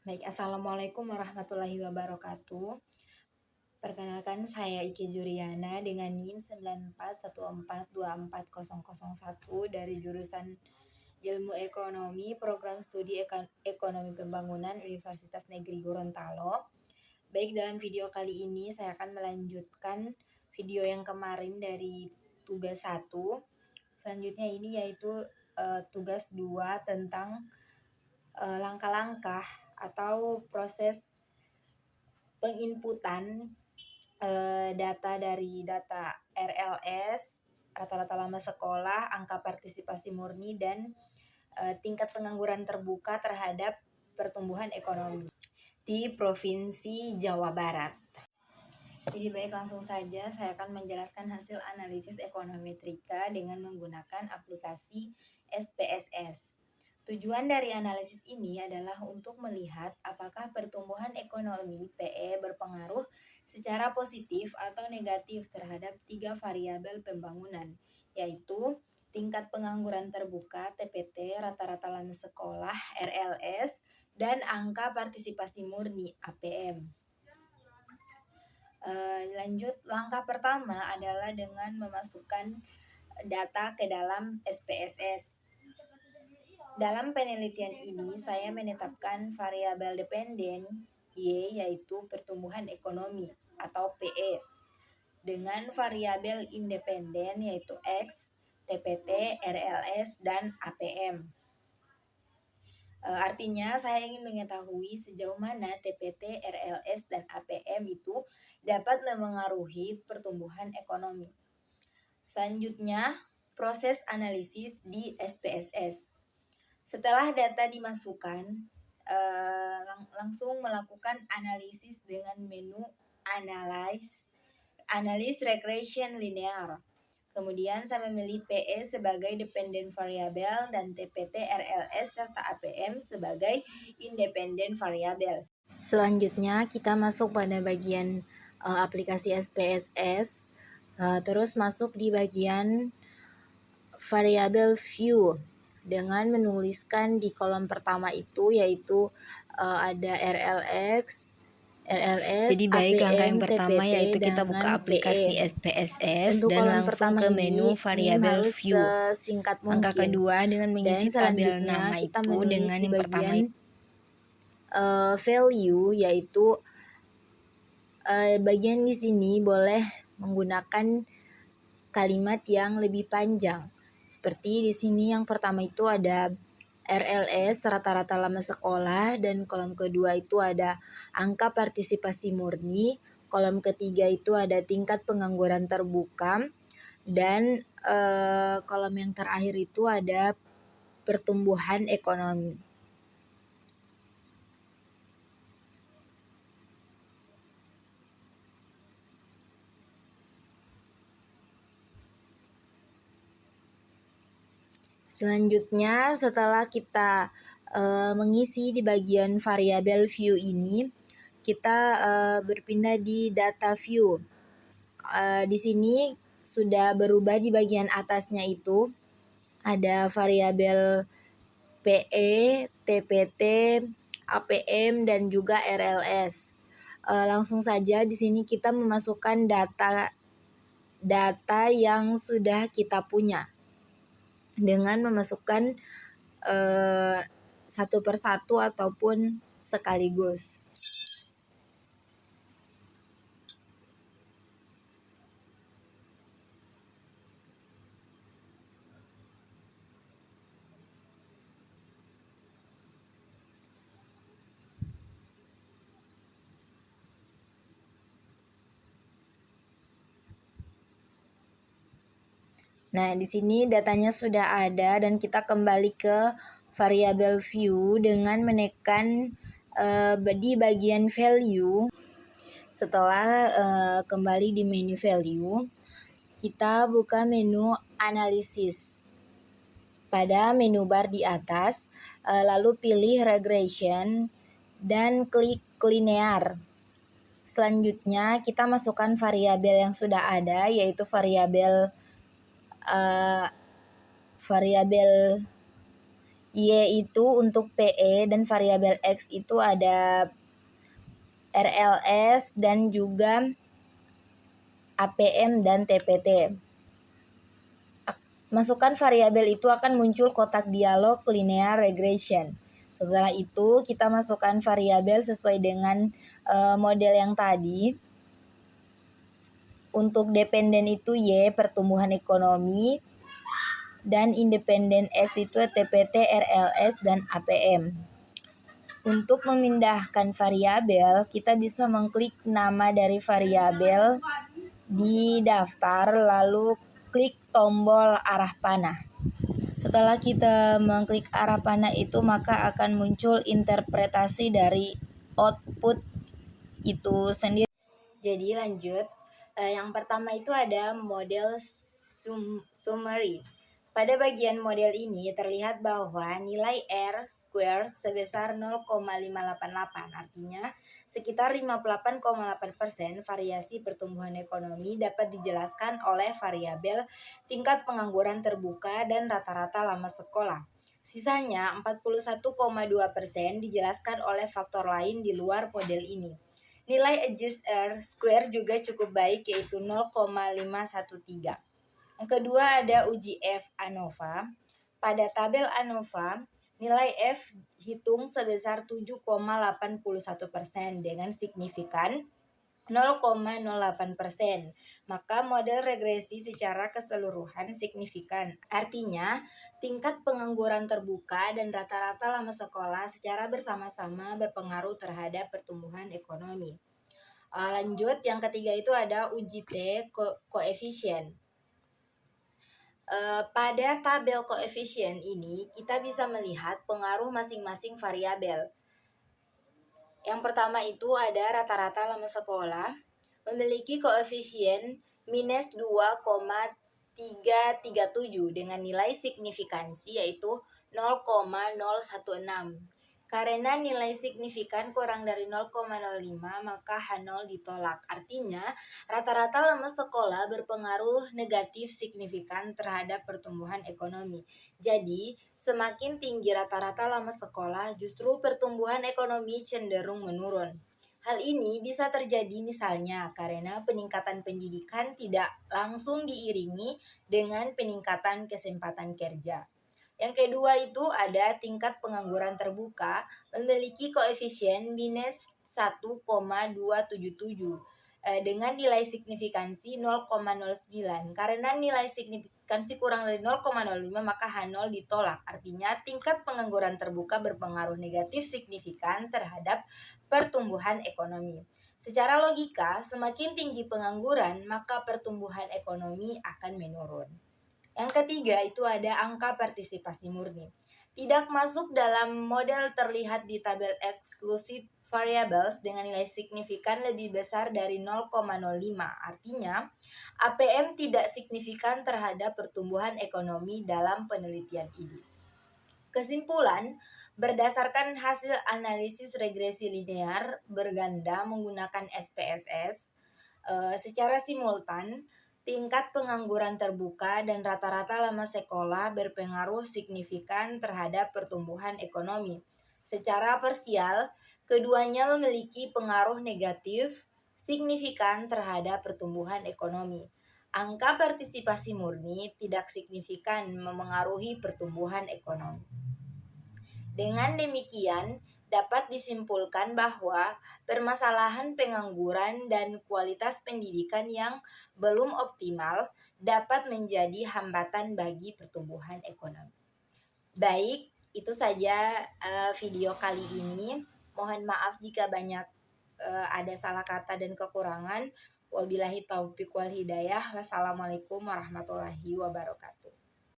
Baik, Assalamualaikum warahmatullahi wabarakatuh. Perkenalkan, saya Iki Juriana dengan NIM 9414240001 dari jurusan Ilmu Ekonomi, Program Studi Ekonomi Pembangunan Universitas Negeri Gorontalo. Baik, dalam video kali ini saya akan melanjutkan video yang kemarin dari tugas 1. Selanjutnya ini yaitu tugas 2 tentang langkah-langkah atau proses penginputan data dari data RLS, rata-rata lama sekolah, angka partisipasi murni, dan tingkat pengangguran terbuka terhadap pertumbuhan ekonomi di Provinsi Jawa Barat. Jadi baik, langsung saja saya akan menjelaskan hasil analisis ekonometrika dengan menggunakan aplikasi SPSS. Tujuan dari analisis ini adalah untuk melihat apakah pertumbuhan ekonomi PE berpengaruh secara positif atau negatif terhadap 3 variabel pembangunan, yaitu tingkat pengangguran terbuka TPT, rata-rata lama sekolah RLS, dan angka partisipasi murni APM. Lanjut, langkah pertama adalah dengan memasukkan data ke dalam SPSS. Dalam penelitian ini, saya menetapkan variabel dependen Y, yaitu pertumbuhan ekonomi atau PE, dengan variabel independen yaitu X, TPT, RLS, dan APM. Artinya saya ingin mengetahui sejauh mana TPT, RLS, dan APM itu dapat memengaruhi pertumbuhan ekonomi. Selanjutnya, proses analisis di SPSS. Setelah data dimasukkan, langsung melakukan analisis dengan menu Analyze Regression Linear. Kemudian saya memilih PE sebagai dependent variable dan TPT, RLS, serta APM sebagai independent variable. Selanjutnya kita masuk pada bagian aplikasi SPSS, terus masuk di bagian variable view dengan menuliskan di kolom pertama itu yaitu ada RLS. Jadi baik, APM, langkah yang pertama TPT, yaitu kita dengan buka aplikasi PE. SPSS Untuk dan kolom langsung pertama ke ini menu variabel harus view. sesingkat mungkin. Langkah kedua dengan mengisi tabel nama kita itu menulis dengan di yang pertama bagian value, yaitu bagian di sini boleh menggunakan kalimat yang lebih panjang. Seperti di sini yang pertama itu ada RLS, rata-rata lama sekolah, dan kolom kedua itu ada angka partisipasi murni, kolom ketiga itu ada tingkat pengangguran terbuka, dan kolom yang terakhir itu ada pertumbuhan ekonomi. Selanjutnya, setelah kita mengisi di bagian variabel view ini, kita berpindah di data view. Di sini sudah berubah di bagian atasnya itu ada variabel PE, TPT, APM, dan juga RLS. Langsung saja di sini kita memasukkan data yang sudah kita punya dengan memasukkan satu persatu ataupun sekaligus. Nah, di sini datanya sudah ada dan kita kembali ke variabel view dengan menekan di bagian value. Setelah kembali di menu value, kita buka menu analisis. Pada menu bar di atas, lalu pilih regression dan klik linear. Selanjutnya kita masukkan variabel yang sudah ada, yaitu variabel Y itu untuk PE dan variabel X itu ada RLS dan juga APM dan TPT. Masukkan variabel itu akan muncul kotak dialog linear regression. Setelah itu kita masukkan variabel sesuai dengan model yang tadi. Untuk dependen itu Y, pertumbuhan ekonomi, dan independen X itu TPT, RLS, dan APM. Untuk memindahkan variabel, kita bisa mengklik nama dari variabel di daftar, lalu klik tombol arah panah. Setelah kita mengklik arah panah itu, maka akan muncul interpretasi dari output itu sendiri. Jadi lanjut, yang pertama itu ada model summary. Pada bagian model ini terlihat bahwa nilai R square sebesar 0,588, artinya sekitar 58,8% variasi pertumbuhan ekonomi dapat dijelaskan oleh variabel tingkat pengangguran terbuka dan rata-rata lama sekolah. Sisanya 41,2% dijelaskan oleh faktor lain di luar model ini. Nilai adjust R square juga cukup baik, yaitu 0,513. Yang kedua ada uji F ANOVA. Pada tabel ANOVA, nilai F hitung sebesar 7,81% dengan signifikan 0,08%. Maka model regresi secara keseluruhan signifikan. Artinya, tingkat pengangguran terbuka dan rata-rata lama sekolah secara bersama-sama berpengaruh terhadap pertumbuhan ekonomi. Lanjut, yang ketiga itu ada uji T koefisien. Pada tabel koefisien ini kita bisa melihat pengaruh masing-masing variabel. Yang pertama itu ada rata-rata lama sekolah memiliki koefisien minus 2,337 dengan nilai signifikansi yaitu 0,016. Karena nilai signifikan kurang dari 0,05 maka H0 ditolak. Artinya rata-rata lama sekolah berpengaruh negatif signifikan terhadap pertumbuhan ekonomi. Jadi semakin tinggi rata-rata lama sekolah justru pertumbuhan ekonomi cenderung menurun. Hal ini bisa terjadi misalnya karena peningkatan pendidikan tidak langsung diiringi dengan peningkatan kesempatan kerja. Yang kedua itu ada tingkat pengangguran terbuka memiliki koefisien minus 1,277 dengan nilai signifikansi 0,09. Karena nilai signifikansi kurang dari 0,05 maka H0 ditolak. Artinya tingkat pengangguran terbuka berpengaruh negatif signifikan terhadap pertumbuhan ekonomi. Secara logika, semakin tinggi pengangguran maka pertumbuhan ekonomi akan menurun. Yang ketiga itu ada angka partisipasi murni. Tidak masuk dalam model terlihat di tabel exclusive variables dengan nilai signifikan lebih besar dari 0,05. Artinya, APM tidak signifikan terhadap pertumbuhan ekonomi dalam penelitian ini. Kesimpulan, berdasarkan hasil analisis regresi linear berganda menggunakan SPSS, secara simultan, tingkat pengangguran terbuka dan rata-rata lama sekolah berpengaruh signifikan terhadap pertumbuhan ekonomi. Secara parsial, keduanya memiliki pengaruh negatif signifikan terhadap pertumbuhan ekonomi. Angka partisipasi murni tidak signifikan memengaruhi pertumbuhan ekonomi. Dengan demikian, dapat disimpulkan bahwa permasalahan pengangguran dan kualitas pendidikan yang belum optimal dapat menjadi hambatan bagi pertumbuhan ekonomi. Baik, itu saja video kali ini. Mohon maaf jika banyak ada salah kata dan kekurangan. Wabillahi taufiq wal hidayah. Wassalamualaikum warahmatullahi wabarakatuh.